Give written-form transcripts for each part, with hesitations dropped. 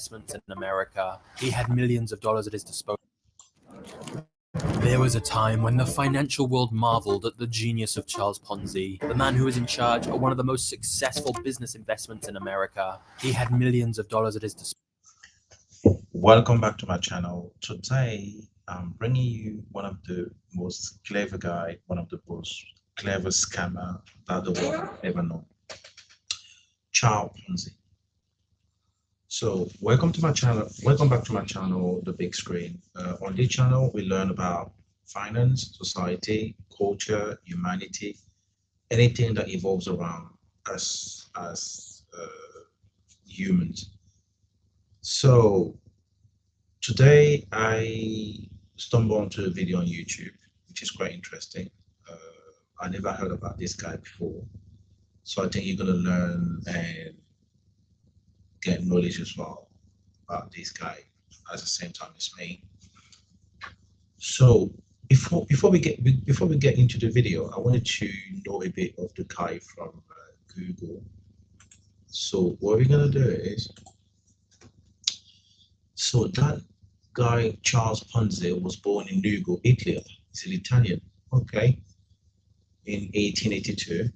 investments in America. He had millions of dollars at his disposal. There was a time when the financial world marveled at the genius of Charles Ponzi, the man who was in charge of one of the most successful business investments in America. He had millions of dollars at his disposal. Welcome back to my channel. Today, I'm bringing you one of the most clever guy, one of the most clever scammer that the world ever known, Charles Ponzi. So welcome to my channel. Welcome back to my channel, The Big Screen. On this channel, we learn about finance, society, culture, humanity, anything that evolves around us as humans. So today I stumbled onto a video on YouTube, which is quite interesting. I never heard about this guy before, so I think you're gonna learn and get knowledge as well about this guy at the same time as me. So before we get into the video, I wanted to know a bit of the guy from Google. So what we're gonna do is, so that guy Charles Ponzi was born in Lugo, Italy. He's an Italian. Okay. In 1882.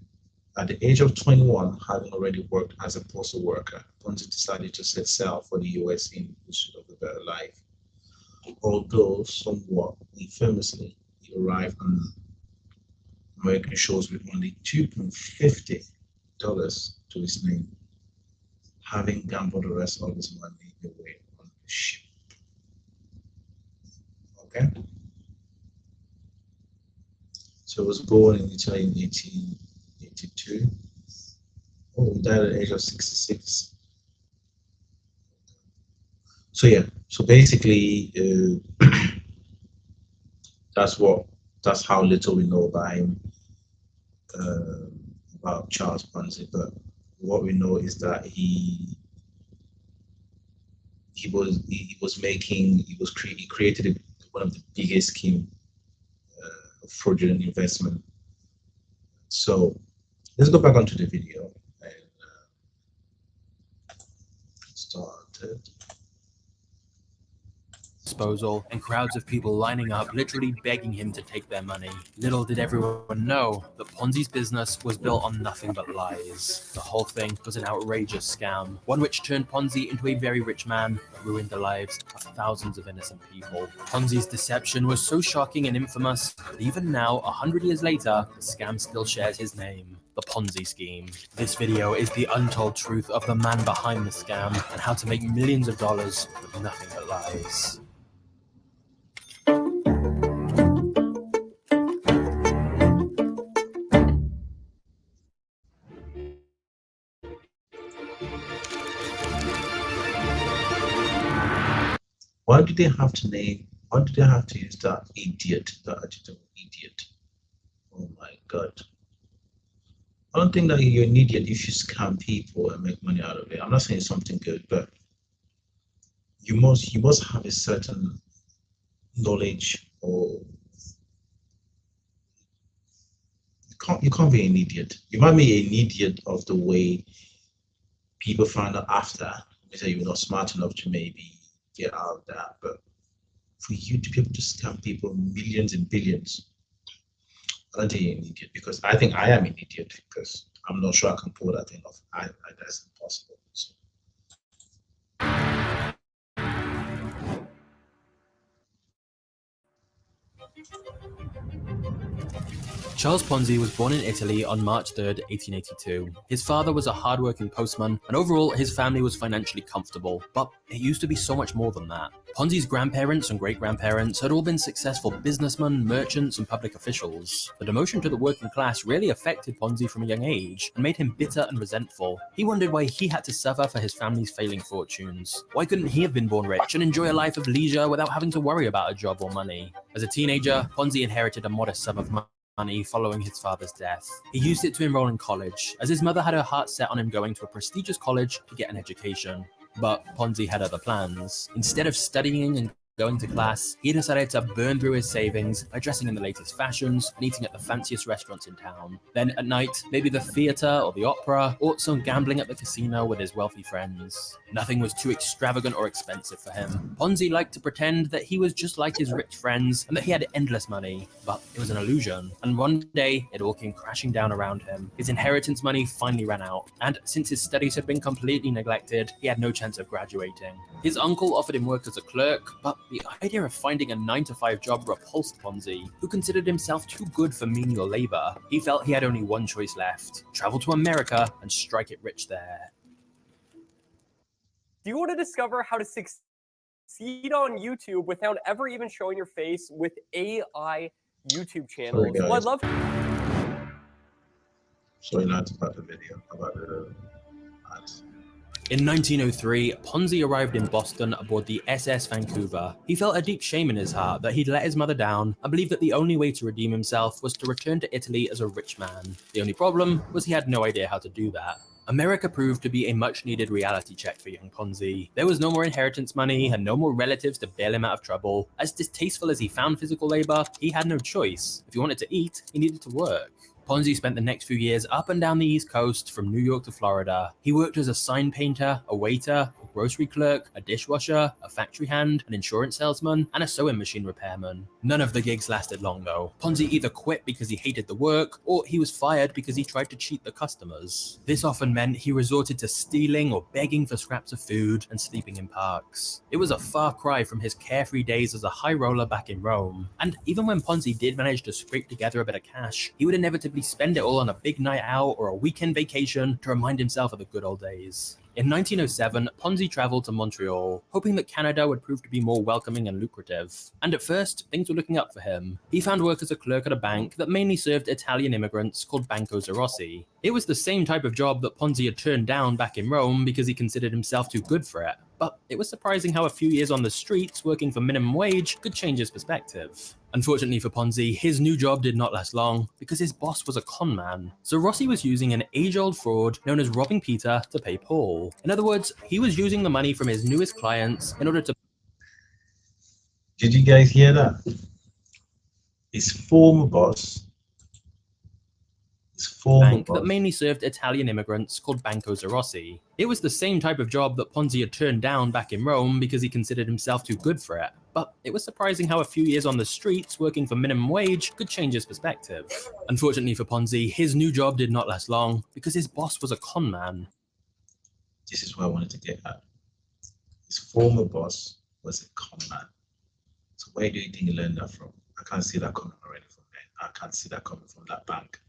At the age of 21, having already worked as a postal worker, Ponzi decided to set sail for the US in pursuit of a better life. Although somewhat infamously, he arrived on American shores with only $2.50 to his name, having gambled the rest of his money away on the ship. Okay. So he was born in Italy in 1882. Oh, he died at the age of 66. So yeah, so basically that's how little we know about him, about Charles Ponzi. But what we know is that he created one of the biggest scheme of fraudulent investment. So let's go back onto the video and start it. Disposal and crowds of people lining up, literally begging him to take their money. Little did everyone know that Ponzi's business was built on nothing but lies. The whole thing was an outrageous scam, one which turned Ponzi into a very rich man that ruined the lives of thousands of innocent people. Ponzi's deception was so shocking and infamous that even now, 100 years later, the scam still shares his name. The Ponzi scheme. This video is the untold truth of the man behind the scam and how to make millions of dollars with nothing but lies. Why do they have to use that idiot, that adjective idiot? Oh my God. I don't think that you're an idiot if you scam people and make money out of it. I'm not saying it's something good, but you must have a certain knowledge, or you can't be an idiot. You might be an idiot of the way people find out after, that you're not smart enough to maybe get out of that. But for you to be able to scam people millions and billions, I don't think you're an idiot, because I think I am an idiot, because I'm not sure I can pull that thing off. That's impossible. So. Charles Ponzi was born in Italy on March 3rd, 1882. His father was a hard-working postman, and overall, his family was financially comfortable. But it used to be so much more than that. Ponzi's grandparents and great-grandparents had all been successful businessmen, merchants, and public officials. The demotion to the working class really affected Ponzi from a young age and made him bitter and resentful. He wondered why he had to suffer for his family's failing fortunes. Why couldn't he have been born rich and enjoy a life of leisure without having to worry about a job or money? As a teenager, Ponzi inherited a modest sum of money following his father's death. He used it to enroll in college, as his mother had her heart set on him going to a prestigious college to get an education. But Ponzi had other plans. Instead of studying and going to class, he decided to burn through his savings by dressing in the latest fashions and eating at the fanciest restaurants in town. Then at night, maybe the theatre or the opera, or some gambling at the casino with his wealthy friends. Nothing was too extravagant or expensive for him. Ponzi liked to pretend that he was just like his rich friends and that he had endless money, but it was an illusion. And one day, it all came crashing down around him. His inheritance money finally ran out, and since his studies had been completely neglected, he had no chance of graduating. His uncle offered him work as a clerk, but the idea of finding a 9-to-5 job repulsed Ponzi, who considered himself too good for menial labor. He felt he had only one choice left: travel to America and strike it rich there. Do you want to discover how to succeed on YouTube without ever even showing your face with AI YouTube channels? Sorry, Well, I'd love Sorry, lads, about the video, about the ads. In 1903, Ponzi arrived in Boston aboard the SS Vancouver. He felt a deep shame in his heart that he'd let his mother down and believed that the only way to redeem himself was to return to Italy as a rich man. The only problem was he had no idea how to do that. America proved to be a much-needed reality check for young Ponzi. There was no more inheritance money and no more relatives to bail him out of trouble. As distasteful as he found physical labor, he had no choice. If he wanted to eat, he needed to work. Ponzi spent the next few years up and down the East Coast, from New York to Florida. He worked as a sign painter, a waiter, a grocery clerk, a dishwasher, a factory hand, an insurance salesman, and a sewing machine repairman. None of the gigs lasted long though. Ponzi either quit because he hated the work, or he was fired because he tried to cheat the customers. This often meant he resorted to stealing or begging for scraps of food and sleeping in parks. It was a far cry from his carefree days as a high roller back in Rome. And even when Ponzi did manage to scrape together a bit of cash, he would inevitably spend it all on a big night out or a weekend vacation to remind himself of the good old days. In 1907, Ponzi traveled to Montreal, hoping that Canada would prove to be more welcoming and lucrative. And at first, things were looking up for him. He found work as a clerk at a bank that mainly served Italian immigrants called Banco Zarossi. It was the same type of job that Ponzi had turned down back in Rome because he considered himself too good for it. But it was surprising how a few years on the streets working for minimum wage could change his perspective. Unfortunately for Ponzi, his new job did not last long because his boss was a con man. Zarossi was using an age-old fraud known as robbing Peter to pay Paul. In other words, he was using the money from his newest clients in order to... Did you guys hear that? His former boss, bank that mainly served Italian immigrants called Banco Zarossi. It was the same type of job that Ponzi had turned down back in Rome because he considered himself too good for it. But it was surprising how a few years on the streets working for minimum wage could change his perspective. Unfortunately for Ponzi, his new job did not last long because his boss was a con man. This is what I wanted to get at. His former boss was a con man. So where do you think he learned that from? I can't see that coming already from there. I can't see that coming from that bank.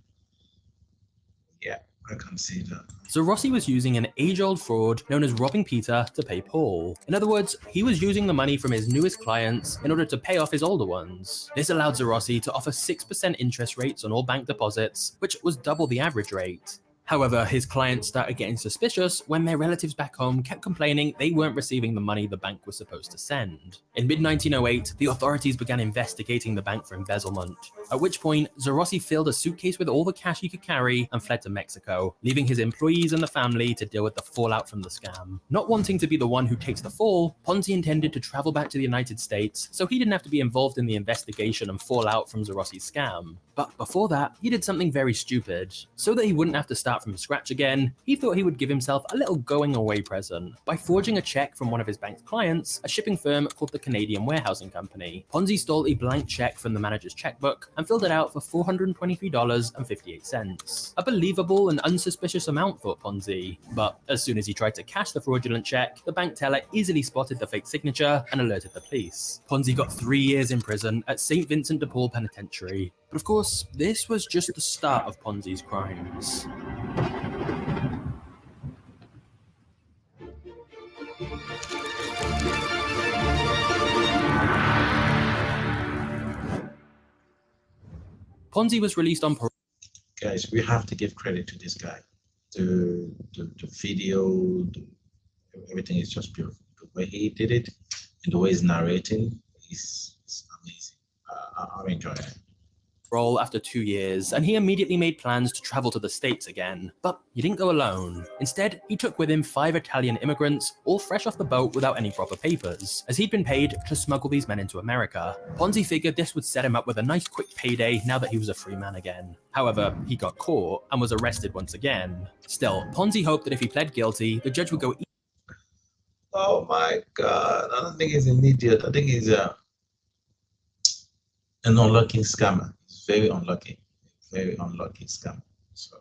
Yeah, I can see that. Zarossi was using an age-old fraud known as robbing Peter to pay Paul. In other words, he was using the money from his newest clients in order to pay off his older ones. This allowed Zarossi to offer 6% interest rates on all bank deposits, which was double the average rate. However, his clients started getting suspicious when their relatives back home kept complaining they weren't receiving the money the bank was supposed to send. In mid-1908, the authorities began investigating the bank for embezzlement, at which point Zarossi filled a suitcase with all the cash he could carry and fled to Mexico, leaving his employees and the family to deal with the fallout from the scam. Not wanting to be the one who takes the fall, Ponzi intended to travel back to the United States so he didn't have to be involved in the investigation and fallout from Zarossi's scam. But before that, he did something very stupid. So that he wouldn't have to start from scratch again, he thought he would give himself a little going away present by forging a check from one of his bank's clients, a shipping firm called the Canadian Warehousing Company. Ponzi stole a blank check from the manager's checkbook and filled it out for $423.58. A believable and unsuspicious amount, thought Ponzi. But as soon as he tried to cash the fraudulent check, the bank teller easily spotted the fake signature and alerted the police. Ponzi got 3 years in prison at St. Vincent de Paul Penitentiary. But of course, this was just the start of Ponzi's crimes. Ponzi was released on parole. Guys, we have to give credit to this guy. The video, everything is just beautiful. The way he did it and the way he's narrating is amazing. I'm enjoying it. parole after 2 years, and he immediately made plans to travel to the States again. But he didn't go alone. Instead, he took with him 5 Italian immigrants, all fresh off the boat without any proper papers, as he'd been paid to smuggle these men into America. Ponzi figured this would set him up with a nice quick payday now that he was a free man again. However, he got caught and was arrested once again. Still, Ponzi hoped that if he pled guilty, the judge would go Oh my God, I don't think he's an idiot. I think he's an unlucky scammer. He's very unlucky scammer. So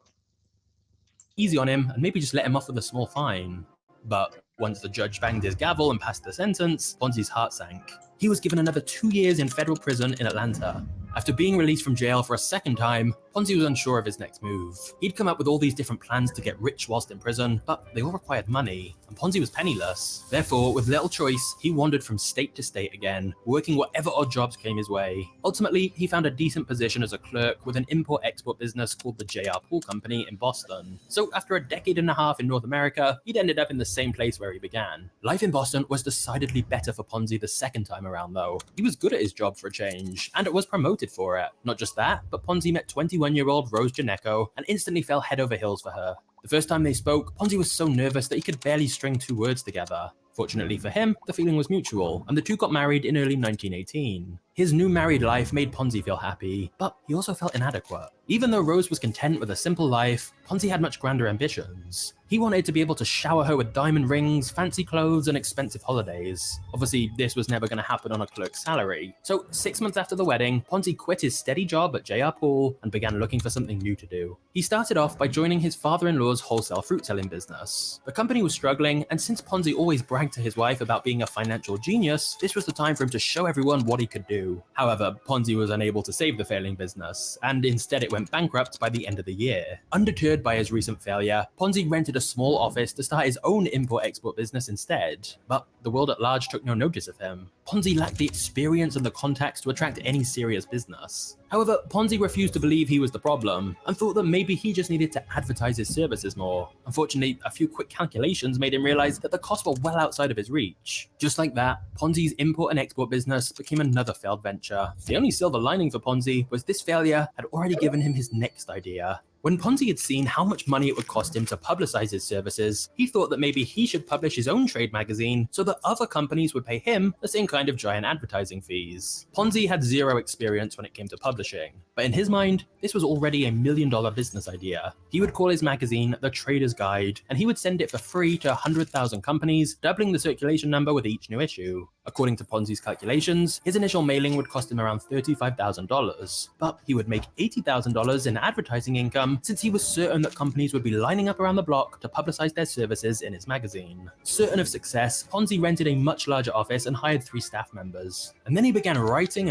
easy on him and maybe just let him off with a small fine. But once the judge banged his gavel and passed the sentence, Ponzi's heart sank. He was given another 2 years in federal prison in Atlanta. After being released from jail for a second time, Ponzi was unsure of his next move. He'd come up with all these different plans to get rich whilst in prison, but they all required money, and Ponzi was penniless. Therefore, with little choice, he wandered from state to state again, working whatever odd jobs came his way. Ultimately, he found a decent position as a clerk with an import-export business called the JR Pool Company in Boston. So after a decade and a half in North America, he'd ended up in the same place where he began. Life in Boston was decidedly better for Ponzi the second time around though. He was good at his job for a change, and it was promoted for it. Not just that, but Ponzi met 21-year-old Rose Janecko and instantly fell head over heels for her. The first time they spoke, Ponzi was so nervous that he could barely string 2 words together. Fortunately for him, the feeling was mutual, and the two got married in early 1918. His new married life made Ponzi feel happy, but he also felt inadequate. Even though Rose was content with a simple life, Ponzi had much grander ambitions. He wanted to be able to shower her with diamond rings, fancy clothes, and expensive holidays. Obviously, this was never going to happen on a clerk's salary. So 6 months after the wedding, Ponzi quit his steady job at JR Pool and began looking for something new to do. He started off by joining his father-in-law's wholesale fruit selling business. The company was struggling, and since Ponzi always bragged to his wife about being a financial genius, this was the time for him to show everyone what he could do. However, Ponzi was unable to save the failing business, and instead it went bankrupt by the end of the year. Undeterred by his recent failure, Ponzi rented a small office to start his own import-export business instead. But the world at large took no notice of him. Ponzi lacked the experience and the contacts to attract any serious business. However, Ponzi refused to believe he was the problem, and thought that maybe he just needed to advertise his services more. Unfortunately, a few quick calculations made him realize that the costs were well outside of his reach. Just like that, Ponzi's import and export business became another failed venture. The only silver lining for Ponzi was this failure had already given him his next idea. When Ponzi had seen how much money it would cost him to publicize his services, he thought that maybe he should publish his own trade magazine so that other companies would pay him the same kind of giant advertising fees. Ponzi had zero experience when it came to publishing, but in his mind, this was already a $1 million business idea. He would call his magazine The Trader's Guide, and he would send it for free to 100,000 companies, doubling the circulation number with each new issue. According to Ponzi's calculations, his initial mailing would cost him around $35,000, but he would make $80,000 in advertising income since he was certain that companies would be lining up around the block to publicize their services in his magazine. Certain of success, Ponzi rented a much larger office and hired 3 staff members. And then he began writing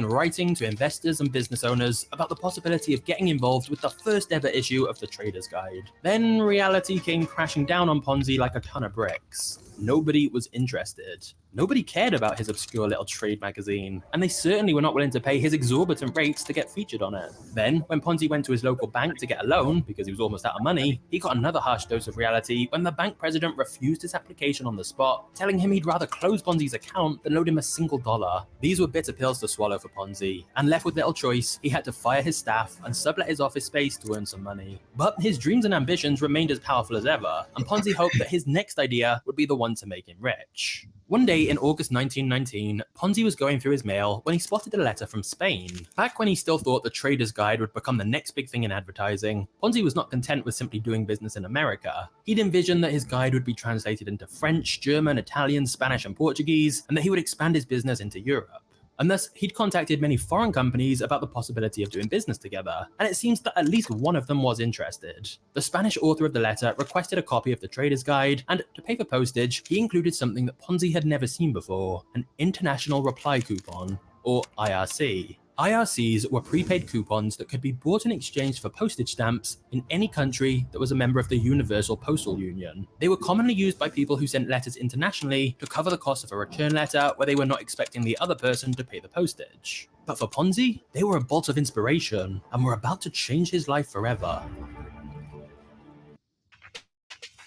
to investors and business owners about the possibility of getting involved with the first ever issue of the Trader's Guide. Then reality came crashing down on Ponzi like a ton of bricks. Nobody was interested. Nobody cared about his obscure little trade magazine, and they certainly were not willing to pay his exorbitant rates to get featured on it. Then, when Ponzi went to his local bank to get a loan, because he was almost out of money, he got another harsh dose of reality when the bank president refused his application on the spot, telling him he'd rather close Ponzi's account than loan him a single dollar. These were bitter pills to swallow for Ponzi, and left with little choice, he had to fire his staff and sublet his office space to earn some money. But his dreams and ambitions remained as powerful as ever, and Ponzi hoped that his next idea would be the one to make him rich. One day in August 1919, Ponzi was going through his mail when he spotted a letter from Spain. Back when he still thought the Trader's Guide would become the next big thing in advertising, Ponzi was not content with simply doing business in America. He'd envisioned that his guide would be translated into French, German, Italian, Spanish, and Portuguese, and that he would expand his business into Europe. And thus, he'd contacted many foreign companies about the possibility of doing business together, and it seems that at least one of them was interested. The Spanish author of the letter requested a copy of the Trader's Guide, and to pay for postage, he included something that Ponzi had never seen before, an International Reply Coupon, or IRC. IRCs were prepaid coupons that could be bought in exchange for postage stamps in any country that was a member of the Universal Postal Union. They were commonly used by people who sent letters internationally to cover the cost of a return letter where they were not expecting the other person to pay the postage. But for Ponzi, they were a bolt of inspiration and were about to change his life forever.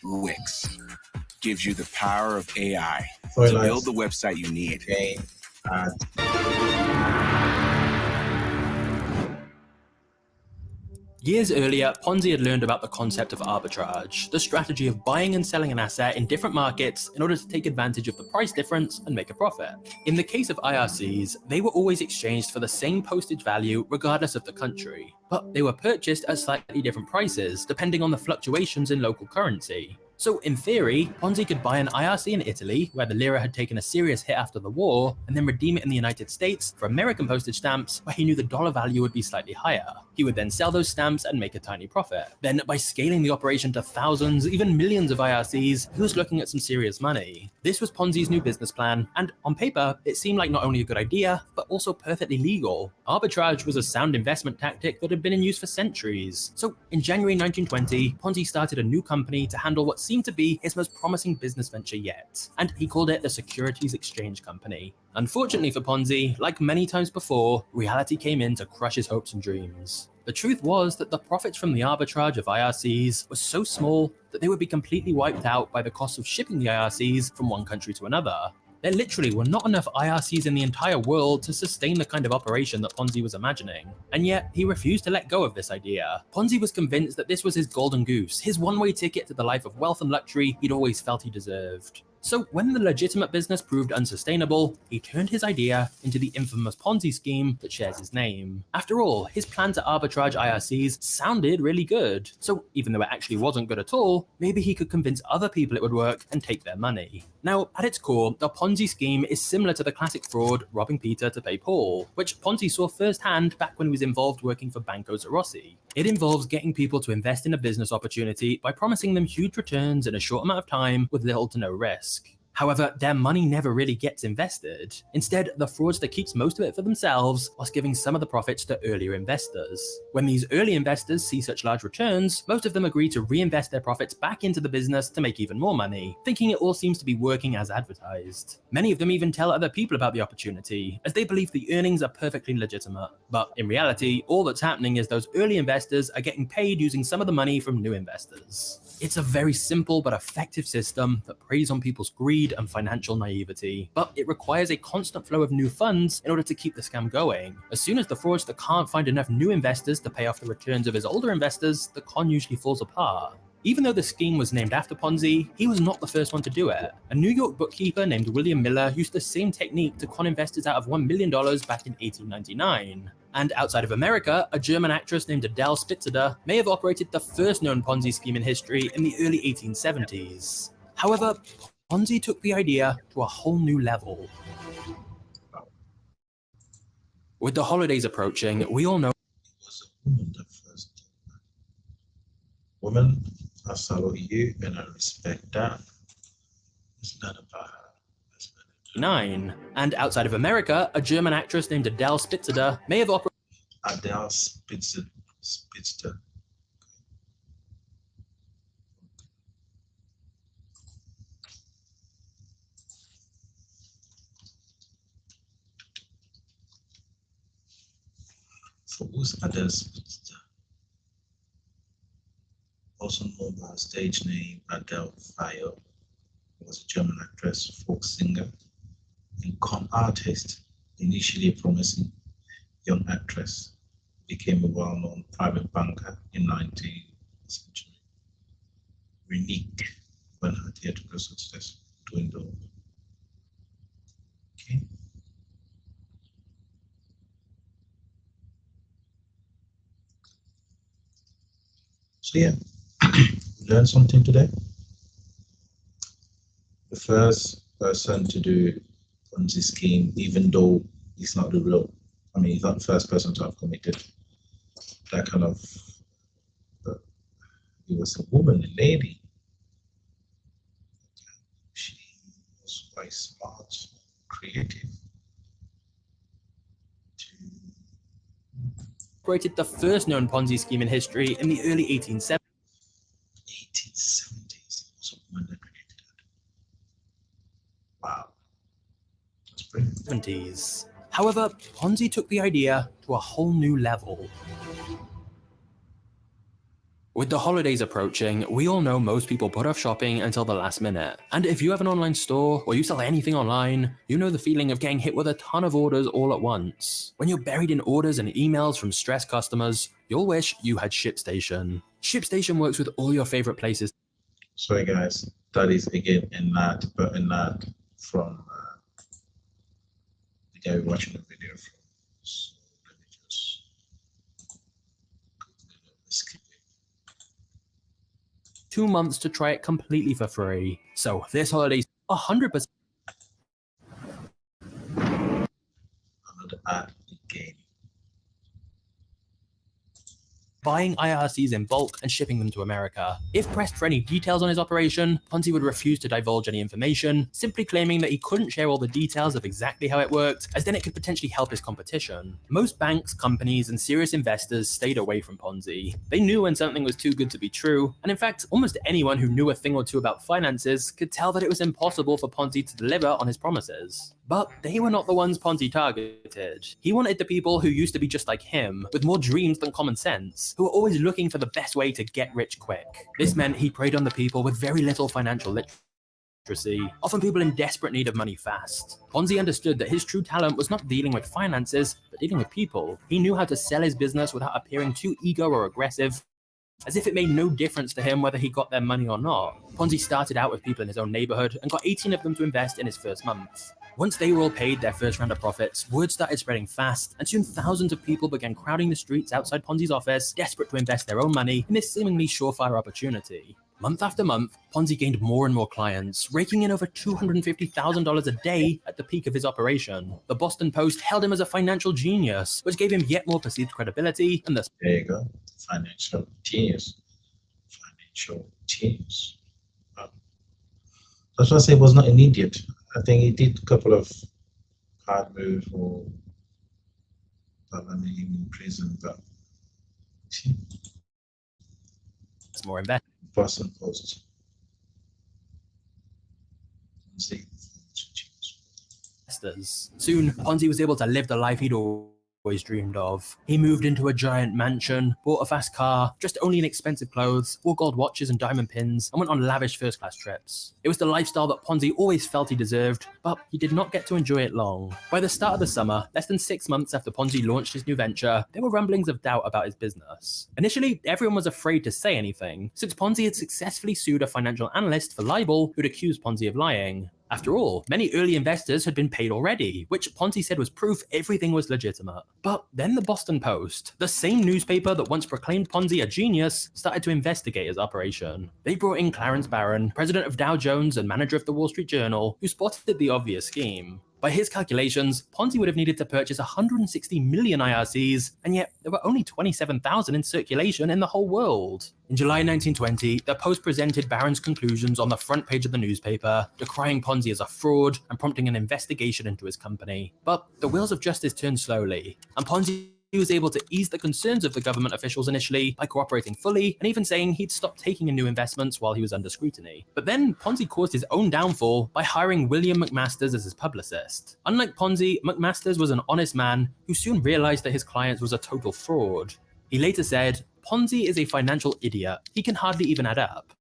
Wix gives you the power of AI So to like- build the website you need. Okay. Years earlier, Ponzi had learned about the concept of arbitrage, the strategy of buying and selling an asset in different markets in order to take advantage of the price difference and make a profit. In the case of IRCs, they were always exchanged for the same postage value regardless of the country, but they were purchased at slightly different prices depending on the fluctuations in local currency. So in theory, Ponzi could buy an IRC in Italy, where the lira had taken a serious hit after the war, and then redeem it in the United States for American postage stamps, where he knew the dollar value would be slightly higher. He would then sell those stamps and make a tiny profit. Then, by scaling the operation to thousands, even millions of IRCs, he was looking at some serious money. This was Ponzi's new business plan, and on paper, it seemed like not only a good idea, but also perfectly legal. Arbitrage was a sound investment tactic that had been in use for centuries. So, in January 1920, Ponzi started a new company to handle what seemed to be his most promising business venture yet, and he called it the Securities Exchange Company. Unfortunately for Ponzi, like many times before, reality came in to crush his hopes and dreams. The truth was that the profits from the arbitrage of IRCs were so small that they would be completely wiped out by the cost of shipping the IRCs from one country to another. There literally were not enough IRCs in the entire world to sustain the kind of operation that Ponzi was imagining. And yet, he refused to let go of this idea. Ponzi was convinced that this was his golden goose, his one-way ticket to the life of wealth and luxury he'd always felt he deserved. So when the legitimate business proved unsustainable, he turned his idea into the infamous Ponzi scheme that shares his name. After all, his plan to arbitrage IRCs sounded really good, so even though it actually wasn't good at all, maybe he could convince other people it would work and take their money. Now, at its core, the Ponzi scheme is similar to the classic fraud robbing Peter to pay Paul, which Ponzi saw firsthand back when he was involved working for Banco Zarossi. It involves getting people to invest in a business opportunity by promising them huge returns in a short amount of time with little to no risk. However, their money never really gets invested. Instead, the fraudster keeps most of it for themselves, whilst giving some of the profits to earlier investors. When these early investors see such large returns, most of them agree to reinvest their profits back into the business to make even more money, thinking it all seems to be working as advertised. Many of them even tell other people about the opportunity, as they believe the earnings are perfectly legitimate. But in reality, all that's happening is those early investors are getting paid using some of the money from new investors. It's a very simple but effective system that preys on people's greed and financial naivety, but it requires a constant flow of new funds in order to keep the scam going. As soon as the fraudster can't find enough new investors to pay off the returns of his older investors, the con usually falls apart. Even though the scheme was named after Ponzi, he was not the first one to do it. A New York bookkeeper named William Miller used the same technique to con investors out of $1 million back in 1899. And outside of America, a German actress named Adele Spitzer may have operated the first known Ponzi scheme in history in the early 1870s. However, Ponzi took the idea to a whole new level. With the holidays approaching, we all know It was a woman that first. Woman, I salute you and I respect that. It's not about her. It's not about her. and outside of America, a German actress named Adele Spitzer may have operated Adele Spitzer. So who's Adele Spitzer? Also known by her stage name Adele Fire, was a German actress, folk singer, and con artist. Initially a promising young actress, became a well-known private banker in 19th century. Unique when her theatrical success dwindled. Okay. So yeah, learn something today. The first person to do Ponzi scheme, even though he's not the real, he's not the first person to have committed that kind of, he was a woman, a lady. She was quite smart, creative. operated the first known Ponzi scheme in history in the early 1870s. 1870s, was a woman that created that. Wow, that's brilliant. However, Ponzi took the idea to a whole new level. With the holidays approaching, we all know most people put off shopping until the last minute. And if you have an online store or you sell anything online, you know the feeling of getting hit with a ton of orders all at once. When you're buried in orders and emails from stressed customers, you'll wish you had ShipStation. ShipStation works with all your favorite places. Sorry guys, that is again not from the guy we're watching the video from. So let me just skip it. 2 months to try it completely for free. So this holiday's 100%. Another ad again. Buying IRCs in bulk and shipping them to America. If pressed for any details on his operation, Ponzi would refuse to divulge any information, simply claiming that he couldn't share all the details of exactly how it worked, as then it could potentially help his competition. Most banks, companies, and serious investors stayed away from Ponzi. They knew when something was too good to be true, and in fact, almost anyone who knew a thing or two about finances could tell that it was impossible for Ponzi to deliver on his promises. But they were not the ones Ponzi targeted. He wanted the people who used to be just like him, with more dreams than common sense, who were always looking for the best way to get rich quick. This meant he preyed on the people with very little financial literacy, often people in desperate need of money fast. Ponzi understood that his true talent was not dealing with finances, but dealing with people. He knew how to sell his business without appearing too ego or aggressive, as if it made no difference to him whether he got their money or not. Ponzi started out with people in his own neighborhood and got 18 of them to invest in his first month. Once they were all paid their first round of profits, word started spreading fast, and soon thousands of people began crowding the streets outside Ponzi's office, desperate to invest their own money in this seemingly surefire opportunity. Month after month, Ponzi gained more and more clients, raking in over $250,000 a day at the peak of his operation. The Boston Post hailed him as a financial genius, which gave him yet more perceived credibility, and thus There you go, financial genius. Financial genius. That's why I say he was not an idiot. I think he did a couple of hard moves or in prison, but it's more investment. Boston Post. Investors. Soon, Ponzi was able to live the life he'd always dreamed of. He moved into a giant mansion, bought a fast car, dressed only in expensive clothes, wore gold watches and diamond pins, and went on lavish first-class trips. It was the lifestyle that Ponzi always felt he deserved, but he did not get to enjoy it long. By the start of the summer, less than 6 months after Ponzi launched his new venture, there were rumblings of doubt about his business. Initially, everyone was afraid to say anything, since Ponzi had successfully sued a financial analyst for libel who'd accused Ponzi of lying. After all, many early investors had been paid already, which Ponzi said was proof everything was legitimate. But then the Boston Post, the same newspaper that once proclaimed Ponzi a genius, started to investigate his operation. They brought in Clarence Barron, president of Dow Jones and manager of the Wall Street Journal, who spotted the obvious scheme. By his calculations, Ponzi would have needed to purchase 160 million IRCs, and yet there were only 27,000 in circulation in the whole world. In July 1920, the Post presented Barron's conclusions on the front page of the newspaper, decrying Ponzi as a fraud and prompting an investigation into his company. But the wheels of justice turned slowly, and Ponzi was able to ease the concerns of the government officials initially by cooperating fully and even saying he'd stopped taking in new investments while he was under scrutiny. But then Ponzi caused his own downfall by hiring William McMasters as his publicist. Unlike Ponzi, McMasters was an honest man who soon realized that his client was a total fraud. He later said, "Ponzi is a financial idiot. He can hardly even add up.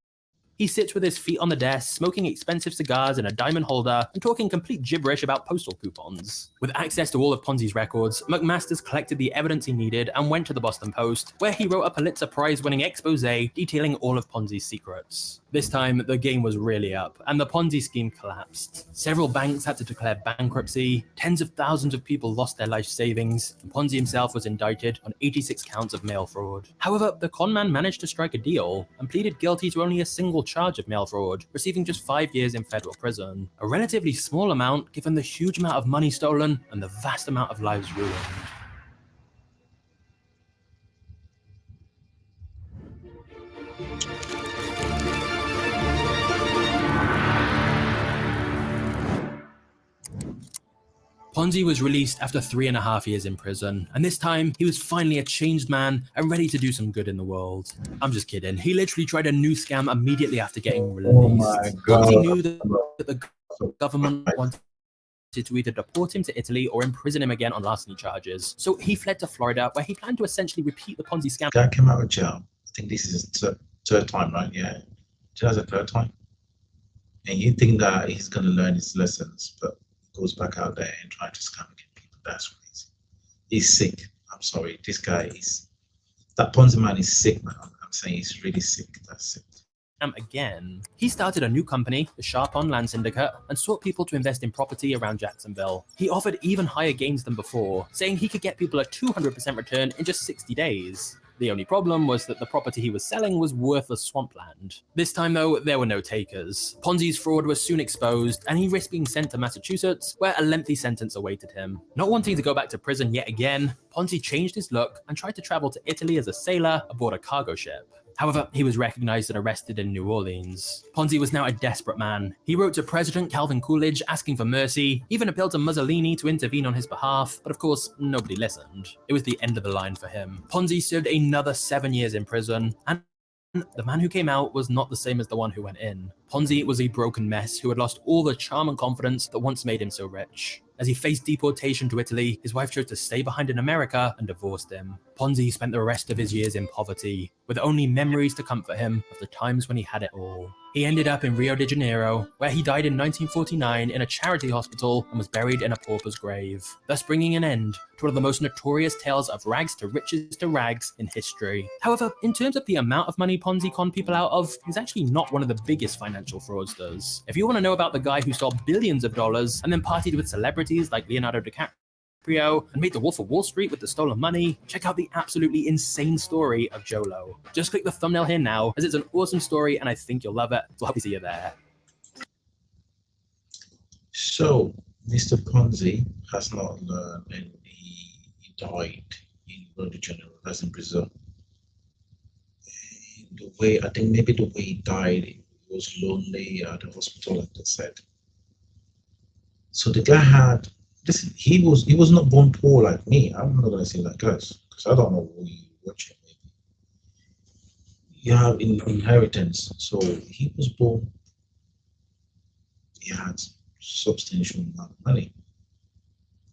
He sits with his feet on the desk, smoking expensive cigars in a diamond holder and talking complete gibberish about postal coupons." With access to all of Ponzi's records, McMasters collected the evidence he needed and went to the Boston Post, where he wrote a Pulitzer Prize-winning expose detailing all of Ponzi's secrets. This time, the game was really up, and the Ponzi scheme collapsed. Several banks had to declare bankruptcy, tens of thousands of people lost their life savings, and Ponzi himself was indicted on 86 counts of mail fraud. However, the conman managed to strike a deal and pleaded guilty to only a single charge of mail fraud, receiving just 5 years in federal prison. A relatively small amount given the huge amount of money stolen and the vast amount of lives ruined. Ponzi was released after 3.5 years in prison, and this time he was finally a changed man and ready to do some good in the world. I'm just kidding. He literally tried a new scam immediately after getting released. Oh my God. Ponzi knew that the government wanted to either deport him to Italy or imprison him again on larceny charges. So he fled to Florida, where he planned to essentially repeat the Ponzi scam. Guy came out of jail think this is his third time, right? Yeah, that's the third time. And you think that he's going to learn his lessons, but he goes back out there and try to scam again people. That's crazy. He's sick. I'm sorry. This guy is, that Ponzi man is sick, man. I'm saying he's really sick. That's sick. Again. He started a new company, the Charles Land Syndicate, and sought people to invest in property around Jacksonville. He offered even higher gains than before, saying he could get people a 200% return in just 60 days. The only problem was that the property he was selling was worthless swampland. This time though, there were no takers. Ponzi's fraud was soon exposed, and he risked being sent to Massachusetts, where a lengthy sentence awaited him. Not wanting to go back to prison yet again, Ponzi changed his look and tried to travel to Italy as a sailor aboard a cargo ship. However, he was recognized and arrested in New Orleans. Ponzi was now a desperate man. He wrote to President Calvin Coolidge asking for mercy, even appealed to Mussolini to intervene on his behalf, but of course, nobody listened. It was the end of the line for him. Ponzi served another 7 years in prison, and the man who came out was not the same as the one who went in. Ponzi was a broken mess who had lost all the charm and confidence that once made him so rich. As he faced deportation to Italy, his wife chose to stay behind in America and divorced him. Ponzi spent the rest of his years in poverty, with only memories to comfort him of the times when he had it all. He ended up in Rio de Janeiro, where he died in 1949 in a charity hospital and was buried in a pauper's grave, thus bringing an end to one of the most notorious tales of rags to riches to rags in history. However, in terms of the amount of money Ponzi conned people out of, he's actually not one of the biggest financial fraudsters. If you want to know about the guy who stole billions of dollars and then partied with celebrities like Leonardo DiCaprio and made the Wolf of Wall Street with the stolen money, check out the absolutely insane story of Jolo. Just click the thumbnail here now, as it's an awesome story and I think you'll love it, so I hope to see you there. So, Mr. Ponzi has not learned, and he died in Rio de Janeiro, that's in Brazil. And the way, I think maybe the way he died, he was lonely at the hospital, like they said. So the guy had, listen, he was not born poor like me. I'm not gonna say like us, because I don't know who you watching. Maybe you have inheritance. So he was born. He had substantial amount of money.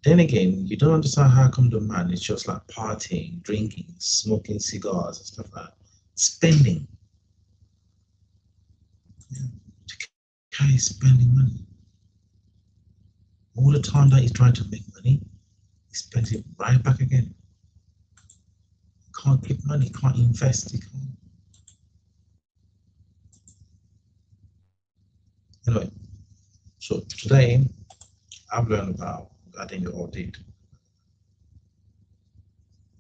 Then again, you don't understand how come the man is just like partying, drinking, smoking cigars and stuff like that, spending. Yeah. The guy is spending money. All the time that he's trying to make money, he spends it right back again. Can't keep money, can't invest. He can't. Anyway, so today I've learned about, I think you all did,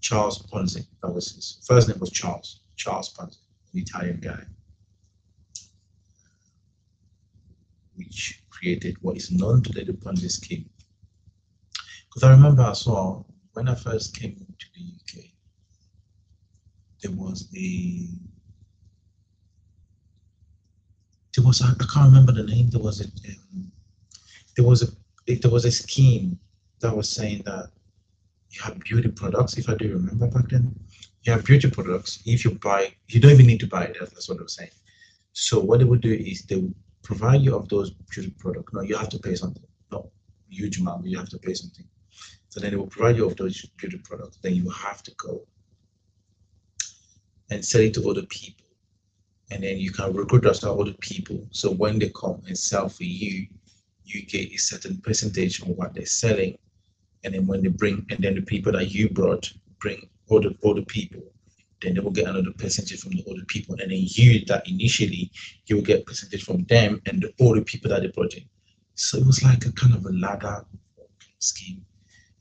Charles Ponzi. That was his first name was Charles Ponzi, an Italian guy, which created what is known today the Ponzi scheme. Because I remember I saw when I first came to the UK, there was I can't remember the name. There was a scheme that was saying that you have beauty products. If I do remember back then, you have beauty products. If you buy, you don't even need to buy it. That's what they were saying. So what they would do is they would provide you of those beauty products. No, you have to pay something. Not a huge amount, but you have to pay something. So then they will provide you of those beauty products. Then you have to go and sell it to other people. And then you can recruit us to other people. So when they come and sell for you, you get a certain percentage on what they're selling. And then when they bring, and then the people that you brought bring other people, then they will get another percentage from the other people. And then you that initially, you will get a percentage from them and the other people that they brought in. So it was like a kind of a ladder scheme.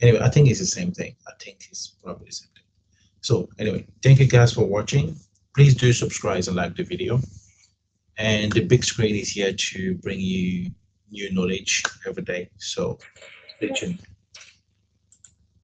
Anyway, I think it's the same thing. I think it's probably the same thing. So anyway, thank you guys for watching. Please do subscribe and like the video. And the big screen is here to bring you new knowledge every day. So stay tuned.